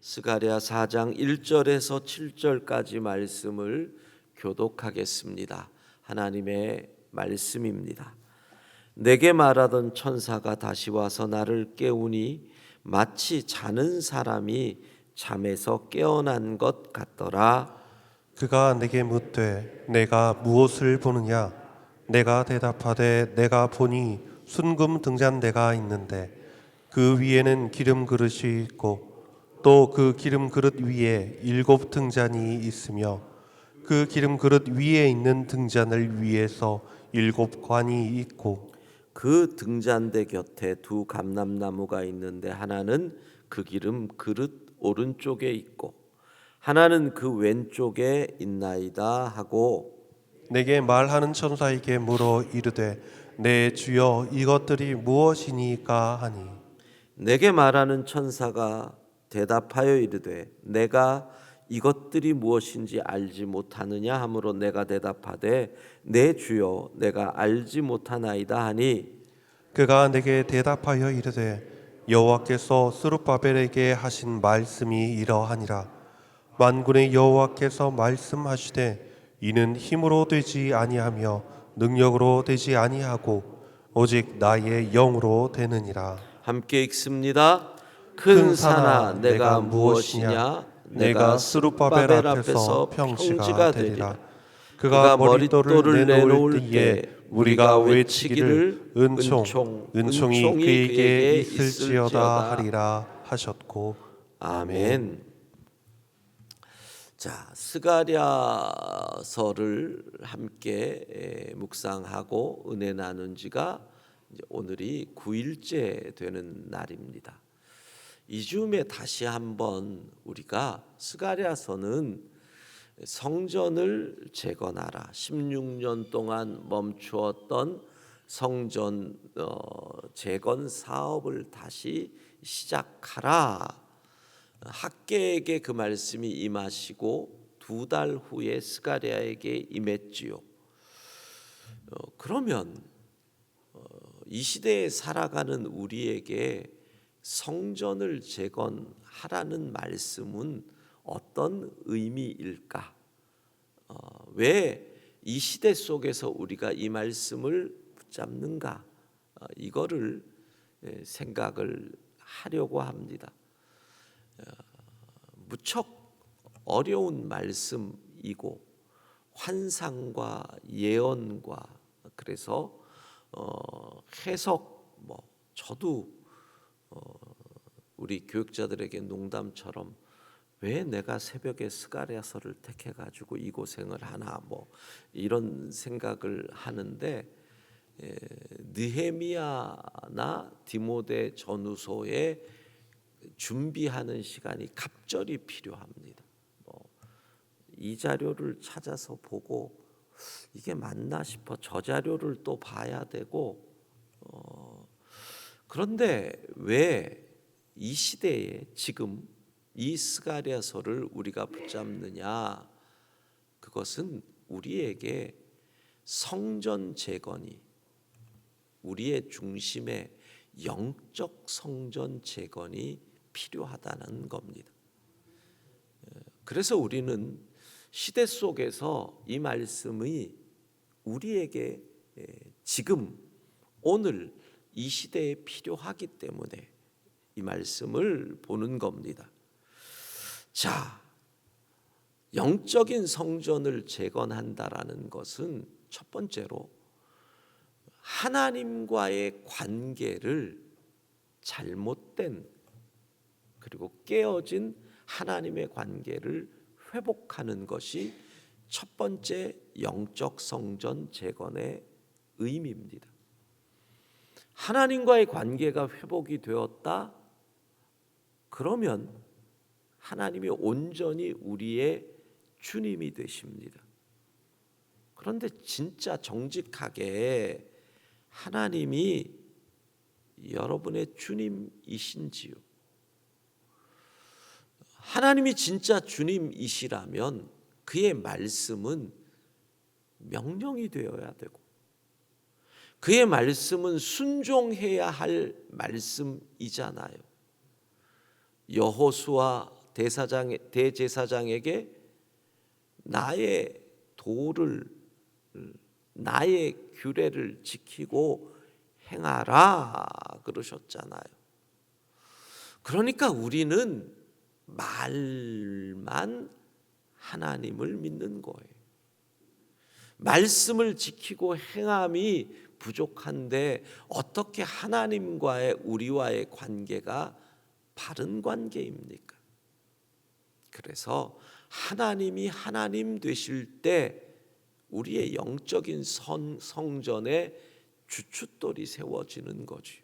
스가랴 4장 1절에서 7절까지 말씀을 교독하겠습니다. 하나님의 말씀입니다. 내게 말하던 천사가 다시 와서 나를 깨우니 마치 자는 사람이 잠에서 깨어난 것 같더라. 그가 내게 묻되 내가 무엇을 보느냐? 내가 대답하되 내가 보니 순금 등잔대가 있는데 그 위에는 기름 그릇이 있고 또 그 기름 그릇 위에 7 등잔이 있으며 그 기름 그릇 위에 있는 등잔을 위에서 7 관이 있고 그 등잔대 곁에 두 감람나무가 있는데 하나는 그 기름 그릇 오른쪽에 있고 하나는 그 왼쪽에 있나이다 하고 내게 말하는 천사에게 물어 이르되 내 주여 이것들이 무엇이니까 하니 내게 말하는 천사가 대답하여 이르되 내가 이것들이 무엇인지 알지 못하느냐 하므로 내가 대답하되 내 주여 내가 알지 못하나이다 하니 그가 내게 대답하여 이르되 여호와께서 스룹바벨에게 하신 말씀이 이러하니라. 만군의 여호와께서 말씀하시되 이는 힘으로 되지 아니하며 능력으로 되지 아니하고 오직 나의 영으로 되느니라. 함께 읽습니다. 큰 산아 내가 무엇이냐? 내가 스룹바벨 앞에서 평지가 되리라. 그가 머릿돌을 내놓을 때 우리가 외치기를 은총이 그에게 있을지어다 하리라 하셨고 아멘. 자, 스가랴서를 함께 묵상하고 은혜 나눈 지가 오늘이 9일째 되는 날입니다. 이 즈음에 다시 한번 우리가 스가랴서는 성전을 재건하라, 16년 동안 멈추었던 성전 재건 사업을 다시 시작하라, 학개에게 그 말씀이 임하시고 2달 후에 스가랴에게 임했지요. 그러면 이 시대에 살아가는 우리에게 성전을 재건하라는 말씀은 어떤 의미일까? 왜 이 시대 속에서 우리가 이 말씀을 붙잡는가? 이거를 생각을 하려고 합니다. 무척 어려운 말씀이고 환상과 예언과 그래서 해석 저도 우리 교육자들에게 농담처럼 왜 내가 새벽에 스가랴서를 택해 가지고 이 고생을 하나 이런 생각을 하는데 느헤미야나 디모데 전후서에 준비하는 시간이 갑절이 필요합니다. 이 자료를 찾아서 보고 이게 맞나 싶어 저 자료를 또 봐야 되고 그런데 왜 이 시대에 지금 이 스가랴서를 우리가 붙잡느냐? 그것은 우리에게 성전 재건이 우리의 중심에 영적 성전 재건이 필요하다는 겁니다. 그래서 우리는 시대 속에서 이 말씀이 우리에게 지금 오늘 이 시대에 필요하기 때문에 이 말씀을 보는 겁니다. 자, 영적인 성전을 재건한다라는 것은 첫 번째로 하나님과의 관계를 잘못된 그리고 깨어진 하나님의 관계를 회복하는 것이 첫 번째 영적 성전 재건의 의미입니다. 하나님과의 관계가 회복이 되었다. 그러면 하나님이 온전히 우리의 주님이 되십니다. 그런데 진짜 정직하게 하나님이 여러분의 주님이신지요? 하나님이 진짜 주님이시라면 그의 말씀은 명령이 되어야 되고 그의 말씀은 순종해야 할 말씀이잖아요. 여호수아 대제사장에게 나의 도를, 나의 규례를 지키고 행하라 그러셨잖아요. 그러니까 우리는 말만 하나님을 믿는 거예요. 말씀을 지키고 행함이 부족한데 어떻게 하나님과의 우리와의 관계가 바른 관계입니까? 그래서 하나님이 하나님 되실 때 우리의 영적인 성전에 주춧돌이 세워지는 거죠.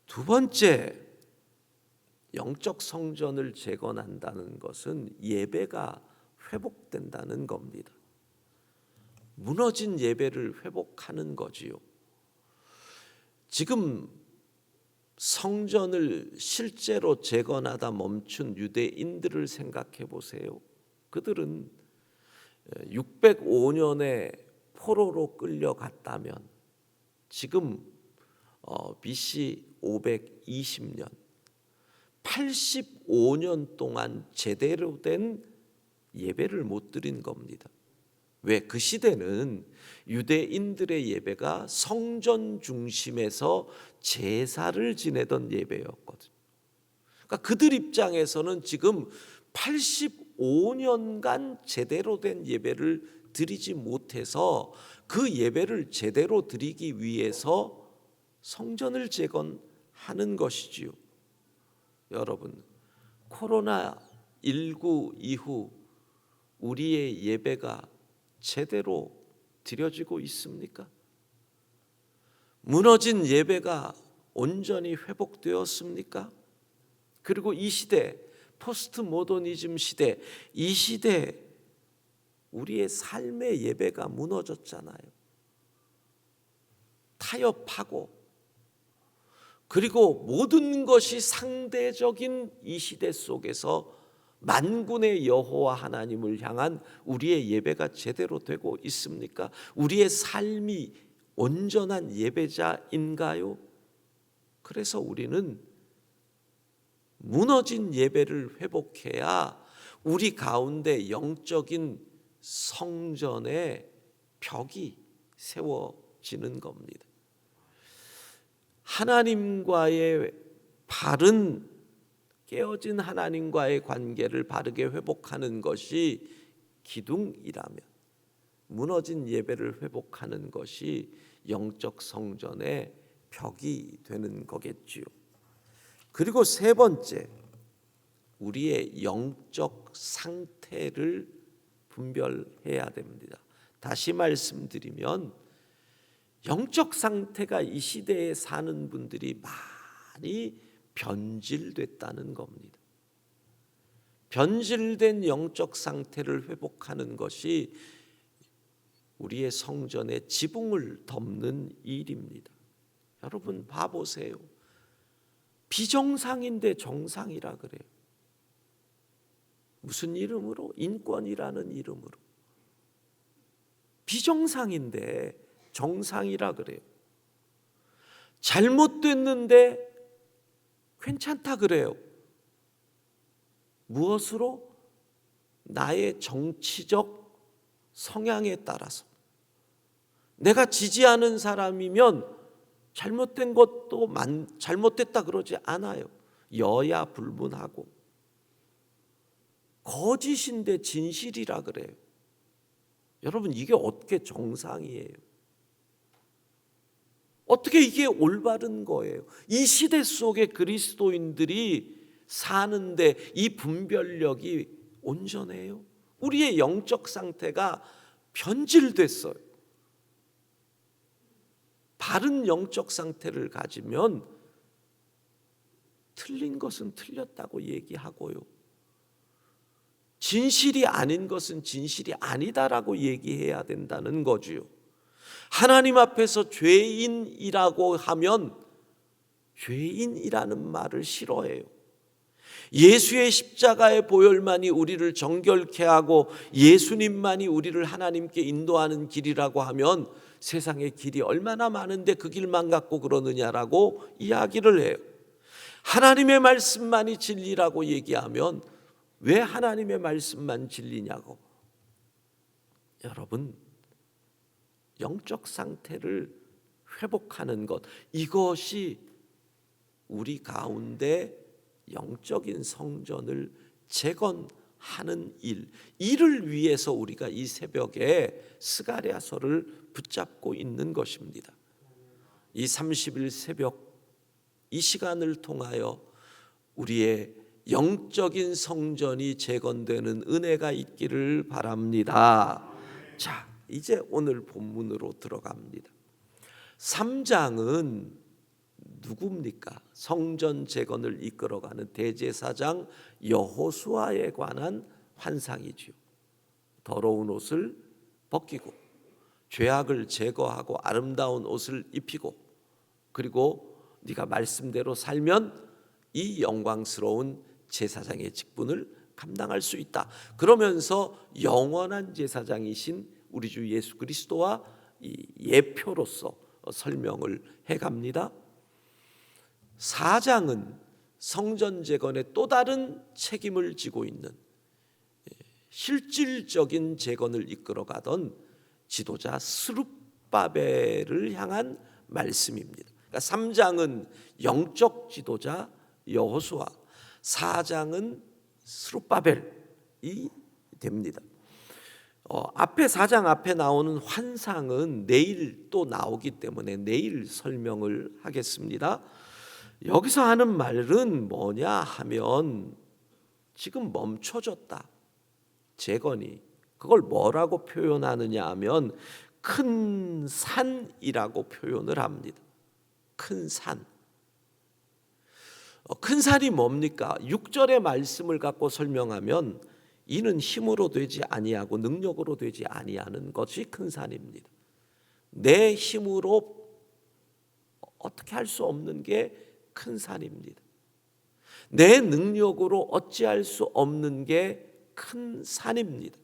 두 번째, 영적 성전을 재건한다는 것은 예배가 회복된다는 겁니다. 무너진 예배를 회복하는 거지요. 지금 성전을 실제로 재건하다 멈춘 유대인들을 생각해 보세요. 그들은 605년에 포로로 끌려갔다면 지금 BC 520년 85년 동안 제대로 된 예배를 못 드린 겁니다. 왜? 그 시대는 유대인들의 예배가 성전 중심에서 제사를 지내던 예배였거든요. 그러니까 그들 입장에서는 지금 85년간 제대로 된 예배를 드리지 못해서 그 예배를 제대로 드리기 위해서 성전을 재건하는 것이지요. 여러분, 코로나19 이후 우리의 예배가 제대로 드려지고 있습니까? 무너진 예배가 온전히 회복되었습니까? 그리고 이 시대, 포스트 모더니즘 시대, 이 시대 우리의 삶의 예배가 무너졌잖아요. 타협하고 그리고 모든 것이 상대적인 이 시대 속에서 만군의 여호와 하나님을 향한 우리의 예배가 제대로 되고 있습니까? 우리의 삶이 온전한 예배자인가요? 그래서 우리는 무너진 예배를 회복해야 우리 가운데 영적인 성전의 벽이 세워지는 겁니다. 하나님과의 바른 깨어진 하나님과의 관계를 바르게 회복하는 것이 기둥이라면 무너진 예배를 회복하는 것이 영적 성전의 벽이 되는 거겠지요. 그리고 세 번째, 우리의 영적 상태를 분별해야 됩니다. 다시 말씀드리면 영적 상태가 이 시대에 사는 분들이 많이 변질됐다는 겁니다. 변질된 영적 상태를 회복하는 것이 우리의 성전의 지붕을 덮는 일입니다. 여러분 봐보세요. 비정상인데 정상이라 그래요. 무슨 이름으로? 인권이라는 이름으로. 비정상인데 정상이라 그래요. 잘못됐는데 괜찮다 그래요. 무엇으로? 나의 정치적 성향에 따라서. 내가 지지하는 사람이면 잘못된 것도 잘못됐다 그러지 않아요. 여야 불문하고. 거짓인데 진실이라 그래요. 여러분 이게 어떻게 정상이에요? 어떻게 이게 올바른 거예요? 이 시대 속에 그리스도인들이 사는데 이 분별력이 온전해요? 우리의 영적 상태가 변질됐어요. 바른 영적 상태를 가지면 틀린 것은 틀렸다고 얘기하고요. 진실이 아닌 것은 진실이 아니다라고 얘기해야 된다는 거지요. 하나님 앞에서 죄인이라고 하면 죄인이라는 말을 싫어해요. 예수의 십자가의 보혈만이 우리를 정결케 하고 예수님만이 우리를 하나님께 인도하는 길이라고 하면 세상의 길이 얼마나 많은데 그 길만 갖고 그러느냐라고 이야기를 해요. 하나님의 말씀만이 진리라고 얘기하면 왜 하나님의 말씀만 진리냐고. 여러분, 영적 상태를 회복하는 것, 이것이 우리 가운데 영적인 성전을 재건하는 이를 위해서 우리가 이 새벽에 스가랴서를 붙잡고 있는 것입니다. 이 30일 새벽 이 시간을 통하여 우리의 영적인 성전이 재건되는 은혜가 있기를 바랍니다. 자, 이제 오늘 본문으로 들어갑니다. 3장은 누굽니까? 성전 재건을 이끌어가는 대제사장 여호수아에 관한 환상이지요. 더러운 옷을 벗기고 죄악을 제거하고 아름다운 옷을 입히고, 그리고 네가 말씀대로 살면 이 영광스러운 제사장의 직분을 감당할 수 있다. 그러면서 영원한 제사장이신 우리 주 예수 그리스도와 이 예표로서 설명을 해갑니다. 4장은 성전 재건의 또 다른 책임을 지고 있는 실질적인 재건을 이끌어가던 지도자 스룹바벨을 향한 말씀입니다. 그러니까 3장은 영적 지도자 여호수아, 4장은 스룹바벨이 됩니다. 앞에 4장 앞에 나오는 환상은 내일 또 나오기 때문에 내일 설명을 하겠습니다. 여기서 하는 말은 뭐냐 하면 지금 멈춰졌다. 재건이. 그걸 뭐라고 표현하느냐 하면 큰 산이라고 표현을 합니다. 큰 산. 큰 산이 뭡니까? 6절의 말씀을 갖고 설명하면 이는 힘으로 되지 아니하고 능력으로 되지 아니하는 것이 큰 산입니다. 내 힘으로 어떻게 할 수 없는 게 큰 산입니다. 내 능력으로 어찌할 수 없는 게 큰 산입니다.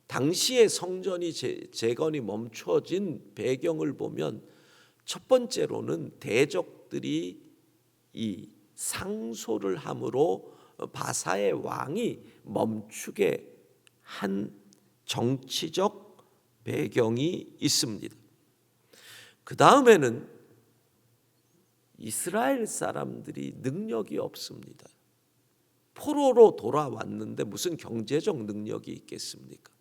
당시의 성전이 재건이 멈춰진 배경을 보면 첫 번째로는 대적들이 이 상소를 함으로 바사의 왕이 멈추게 한 정치적 배경이 있습니다. 그 다음에는 이스라엘 사람들이 능력이 없습니다. 포로로 돌아왔는데 무슨 경제적 능력이 있겠습니까?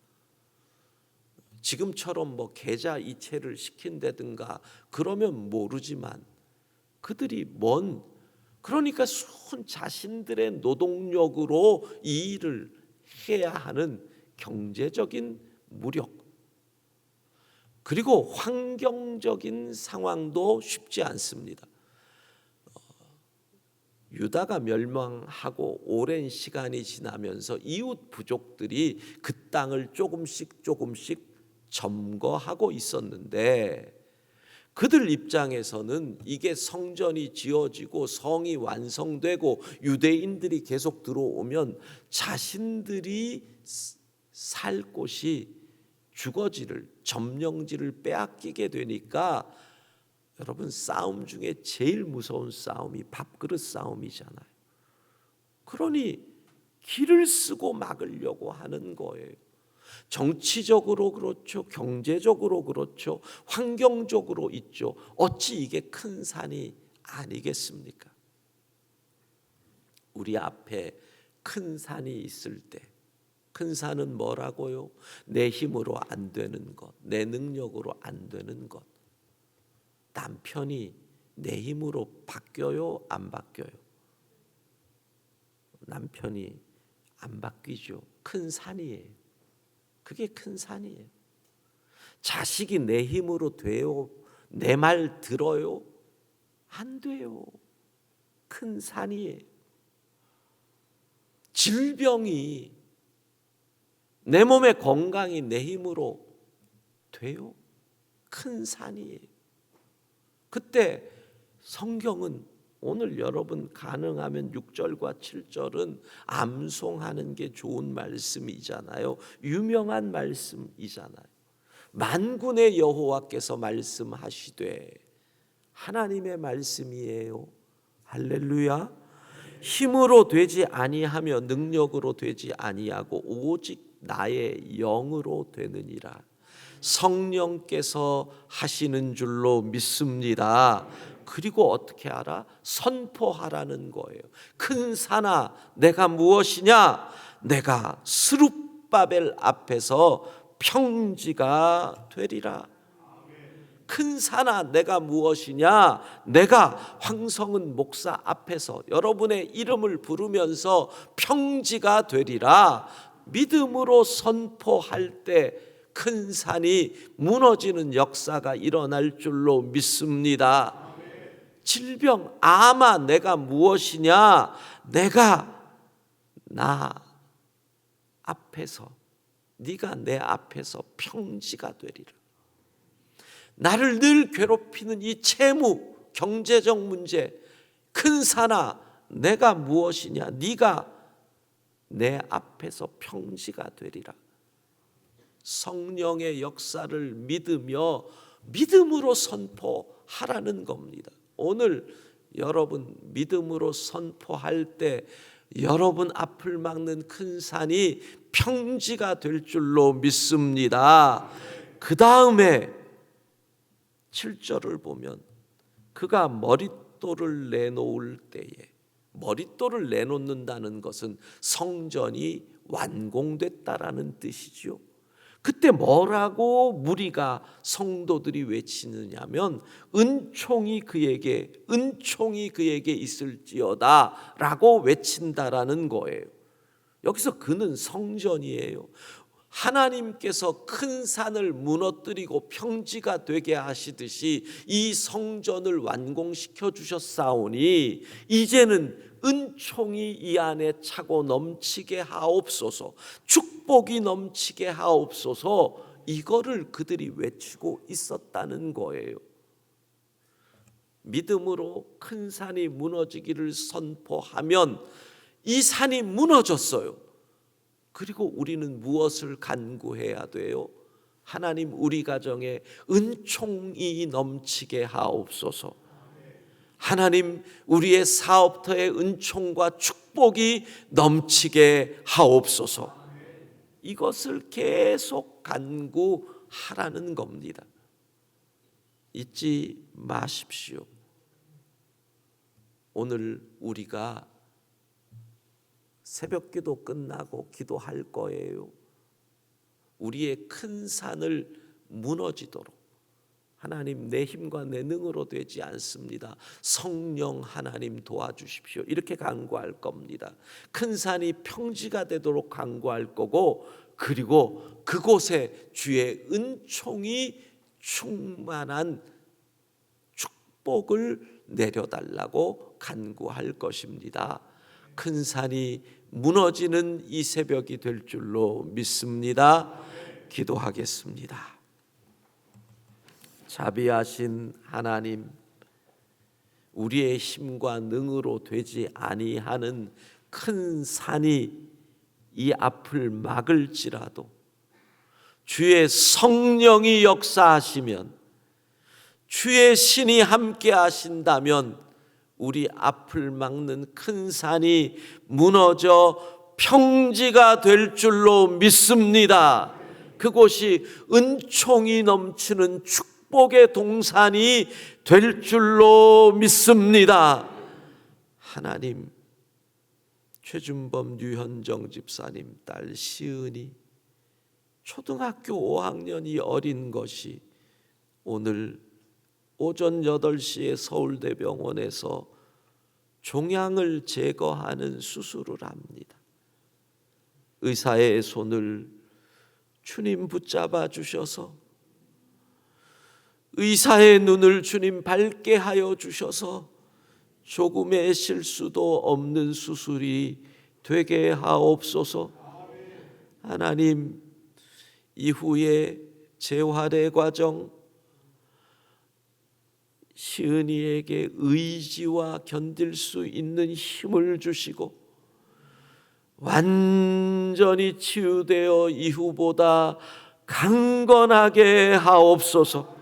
지금처럼 뭐 계좌 이체를 시킨다든가 그러면 모르지만 그들이 그러니까 순 자신들의 노동력으로 이 일을 해야 하는 경제적인 무력, 그리고 환경적인 상황도 쉽지 않습니다. 유다가 멸망하고 오랜 시간이 지나면서 이웃 부족들이 그 땅을 조금씩 점거하고 있었는데 그들 입장에서는 이게 성전이 지어지고 성이 완성되고 유대인들이 계속 들어오면 자신들이 살 곳이 주거지를, 점령지를 빼앗기게 되니까 여러분, 싸움 중에 제일 무서운 싸움이 밥그릇 싸움이잖아요. 그러니 길을 쓰고 막으려고 하는 거예요. 정치적으로 그렇죠, 경제적으로 그렇죠, 환경적으로 있죠. 어찌 이게 큰 산이 아니겠습니까? 우리 앞에 큰 산이 있을 때, 큰 산은 뭐라고요? 내 힘으로 안 되는 것, 내 능력으로 안 되는 것. 남편이 내 힘으로 바뀌어요? 안 바뀌어요? 남편이 안 바뀌죠. 큰 산이에요. 그게 큰 산이에요. 자식이 내 힘으로 돼요? 내 말 들어요? 안 돼요. 큰 산이에요. 질병이, 내 몸의 건강이 내 힘으로 돼요? 큰 산이에요. 그때 성경은 오늘 여러분 가능하면 6절과 7절은 암송하는 게 좋은 말씀이잖아요. 유명한 말씀이잖아요. 만군의 여호와께서 말씀하시되, 하나님의 말씀이에요. 할렐루야. 힘으로 되지 아니하며 능력으로 되지 아니하고 오직 나의 영으로 되느니라. 성령께서 하시는 줄로 믿습니다. 그리고 어떻게 하라? 선포하라는 거예요. 큰 산아 내가 무엇이냐? 내가 스룹바벨 앞에서 평지가 되리라. 큰 산아 내가 무엇이냐? 내가 황성은 목사 앞에서 여러분의 이름을 부르면서 평지가 되리라. 믿음으로 선포할 때 큰 산이 무너지는 역사가 일어날 줄로 믿습니다. 질병 아마 내가 무엇이냐? 내가 나 앞에서 네가 내 앞에서 평지가 되리라. 나를 늘 괴롭히는 이 채무, 경제적 문제, 큰 산아 내가 무엇이냐? 네가 내 앞에서 평지가 되리라. 성령의 역사를 믿으며 믿음으로 선포하라는 겁니다. 오늘 여러분 믿음으로 선포할 때 여러분 앞을 막는 큰 산이 평지가 될 줄로 믿습니다. 그 다음에 7절을 보면 그가 머릿돌을 내놓을 때에, 머릿돌을 내놓는다는 것은 성전이 완공됐다라는 뜻이죠. 그때 뭐라고 무리가 성도들이 외치느냐면 은총이 그에게 있을지어다 라고 외친다라는 거예요. 여기서 그는 성전이에요. 하나님께서 큰 산을 무너뜨리고 평지가 되게 하시듯이 이 성전을 완공시켜 주셨사오니 이제는 은총이 이 안에 차고 넘치게 하옵소서, 축복이 넘치게 하옵소서, 이거를 그들이 외치고 있었다는 거예요. 믿음으로 큰 산이 무너지기를 선포하면 이 산이 무너졌어요. 그리고 우리는 무엇을 간구해야 돼요? 하나님 우리 가정에 은총이 넘치게 하옵소서. 하나님 우리의 사업터에 은총과 축복이 넘치게 하옵소서. 이것을 계속 간구하라는 겁니다. 잊지 마십시오. 오늘 우리가 새벽기도 끝나고 기도할 거예요. 우리의 큰 산을 무너지도록 하나님 내 힘과 내 능으로 되지 않습니다. 성령 하나님 도와주십시오. 이렇게 간구할 겁니다. 큰 산이 평지가 되도록 간구할 거고, 그리고 그곳에 주의 은총이 충만한 축복을 내려달라고 간구할 것입니다. 큰 산이 무너지는 이 새벽이 될 줄로 믿습니다. 기도하겠습니다. 자비하신 하나님, 우리의 힘과 능으로 되지 아니하는 큰 산이 이 앞을 막을지라도 주의 성령이 역사하시면, 주의 신이 함께 하신다면 우리 앞을 막는 큰 산이 무너져 평지가 될 줄로 믿습니다. 그곳이 은총이 넘치는 축복의 동산이 될 줄로 믿습니다. 하나님, 최준범 류현정 집사님 딸 시은이 초등학교 5학년이 어린 것이 오늘 오전 8시에 서울대병원에서 종양을 제거하는 수술을 합니다. 의사의 손을 주님 붙잡아 주셔서, 의사의 눈을 주님 밝게 하여 주셔서 조금의 실수도 없는 수술이 되게 하옵소서. 하나님, 이후에 재활의 과정, 시은이에게 의지와 견딜 수 있는 힘을 주시고 완전히 치유되어 이후보다 강건하게 하옵소서.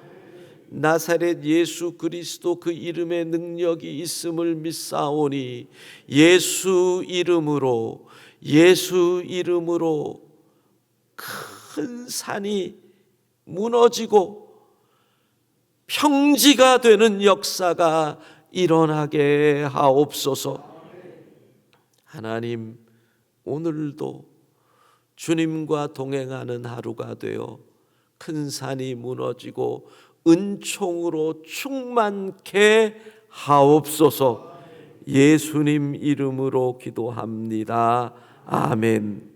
나사렛 예수 그리스도 그 이름에 능력이 있음을 믿사오니 예수 이름으로 큰 산이 무너지고 평지가 되는 역사가 일어나게 하옵소서. 하나님, 오늘도 주님과 동행하는 하루가 되어 큰 산이 무너지고 은총으로 충만케 하옵소서. 예수님 이름으로 기도합니다. 아멘.